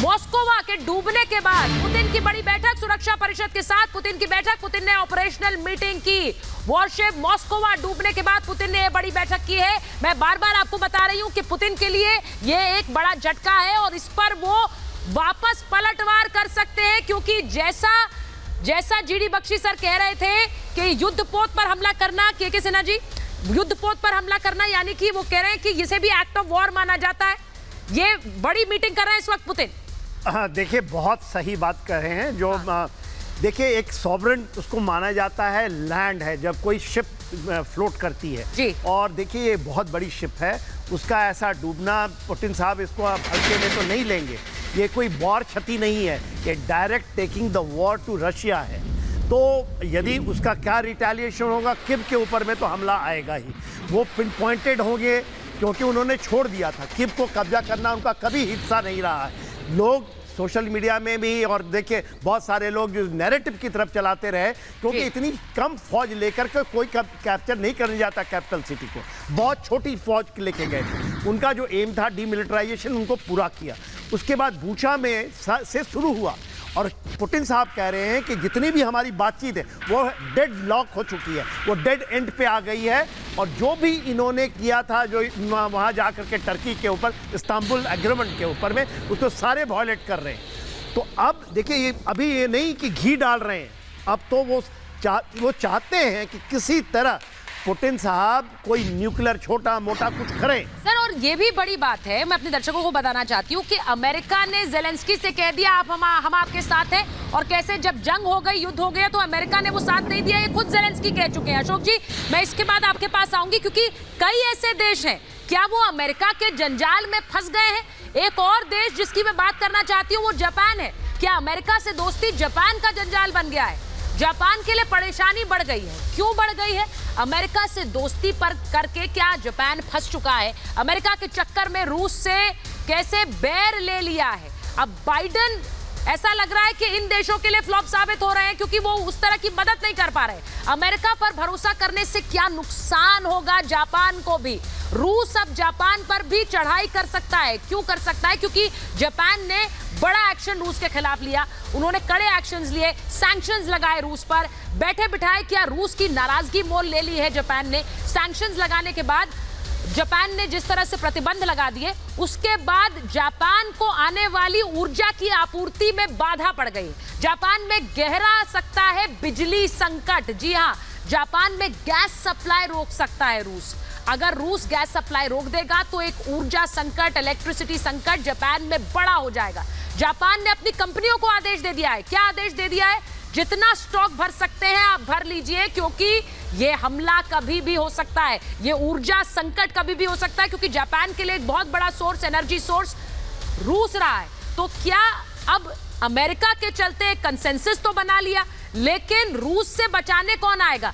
मॉस्कोवा के डूबने के बाद पुतिन की बड़ी बैठक सुरक्षा परिषद के साथ। पुतिन की बैठक, पुतिन ने ऑपरेशनल मीटिंग की। वॉरशिप मॉस्कोवा डूबने के बाद पुतिन ने यह बड़ी बैठक की है। मैं बार बार आपको बता रही हूं कि पुतिन के लिए यह एक बड़ा झटका है और इस पर वो वापस पलटवार कर सकते हैं, क्योंकि जैसा जीडी बख्शी सर कह रहे थे कि युद्धपोत पर हमला करना, के सिन्हा जी, युद्धपोत पर हमला करना, यानी कि वो कह रहे हैं कि इसे भी एक्ट ऑफ वॉर माना जाता है। ये बड़ी मीटिंग कर रहे हैं इस वक्त पुतिन। देखिए, बहुत सही बात कर रहे हैं। जो देखिए, एक सॉवरेन उसको माना जाता है, लैंड है जब कोई शिप फ्लोट करती है जी। और देखिए ये बहुत बड़ी शिप है, उसका ऐसा डूबना, पुतिन साहब इसको आप हल्के में तो नहीं लेंगे। ये कोई वॉर क्षति नहीं है, ये direct taking the war to Russia है। तो यदि उसका क्या रिटेलिएशन होगा, कीव के ऊपर में तो हमला आएगा ही। वो पिन पॉइंटेड होंगे क्योंकि उन्होंने छोड़ दिया था। कीव को कब्जा करना उनका कभी हिस्सा नहीं रहा है। लोग सोशल मीडिया में भी, और देखिए बहुत सारे लोग जो नैरेटिव की तरफ चलाते रहे, क्योंकि इतनी कम फौज लेकर के कोई कैप्चर नहीं करने जाता कैपिटल सिटी को। बहुत छोटी फौज लेके गए थे। उनका जो एम था डीमिलिटराइजेशन, उनको पूरा किया। उसके बाद बूचा में से शुरू हुआ और पुतिन साहब कह रहे हैं कि जितनी भी हमारी बातचीत है वो डेड लॉक हो चुकी है, वो डेड एंड पे आ गई है। और जो भी इन्होंने किया था, जो वहाँ जा कर के टर्की के ऊपर इस्तांबुल एग्रीमेंट के ऊपर में, उसको सारे वॉयलेट कर रहे हैं। तो अब देखिए, ये अभी ये नहीं कि घी डाल रहे हैं, अब तो वो चाहते हैं कि किसी तरह पुतिन साहब कोई न्यूक्लियर छोटा मोटा कुछ करें। सर, और ये भी बड़ी बात है, मैं अपने दर्शकों को बताना चाहती हूँ कि अमेरिका ने ज़ेलेंस्की से कह दिया हम आपके साथ हैं, और कैसे जब जंग हो गई, युद्ध हो गया, तो अमेरिका ने वो साथ नहीं दिया। ये खुद ज़ेलेंस्की कह चुके हैं। अशोक जी, मैं इसके बाद आपके पास आऊंगी, क्योंकि कई ऐसे देश हैं, क्या वो अमेरिका के जंजाल में फंस गए हैं? एक और देश जिसकी मैं बात करना चाहती हूँ वो जापान है। क्या अमेरिका से दोस्ती जापान का जंजाल बन गया है? जापान के लिए परेशानी बढ़ गई है। क्यों बढ़ गई है? अमेरिका से दोस्ती पर करके क्या जापान फंस चुका है? अमेरिका के चक्कर में रूस से कैसे बैर ले लिया है? अब बाइडेन, ऐसा लग रहा है कि इन देशों के लिए फ्लॉप साबित हो रहे हैं, क्योंकि वो उस तरह की मदद नहीं कर पा रहे। अमेरिका पर भरोसा करने से क्या नुकसान होगा जापान को भी? रूस अब जापान पर भी चढ़ाई कर सकता है। क्यों कर सकता है? क्योंकि जापान ने बड़ा एक्शन रूस के खिलाफ लिया। उन्होंने कड़े एक्शंस लिए, सैंक्शंस लगाए रूस पर, बैठे बिठाए क्या रूस की नाराजगी मोल ले ली है जापान ने। सैंक्शंस लगाने के बाद जापान ने जिस तरह से प्रतिबंध लगा दिए, उसके बाद जापान को आने वाली ऊर्जा की आपूर्ति में बाधा पड़ गई। जापान में गहरा सकता है बिजली संकट। जी हां, जापान में गैस सप्लाई रोक सकता है रूस। अगर रूस गैस सप्लाई रोक देगा तो एक ऊर्जा संकट, इलेक्ट्रिसिटी संकट जापान में बड़ा हो जाएगा। जापान ने अपनी कंपनियों को आदेश दे दिया है। क्या आदेश दे दिया है? जितना स्टॉक भर सकते हैं आप भर लीजिए, क्योंकि ये हमला कभी भी हो सकता है, ये ऊर्जा संकट कभी भी हो सकता है, क्योंकि जापान के लिए एक बहुत बड़ा सोर्स, एनर्जी सोर्स रूस रहा है। तो क्या अब अमेरिका के चलते कंसेंसस तो बना लिया, लेकिन रूस से बचाने कौन आएगा?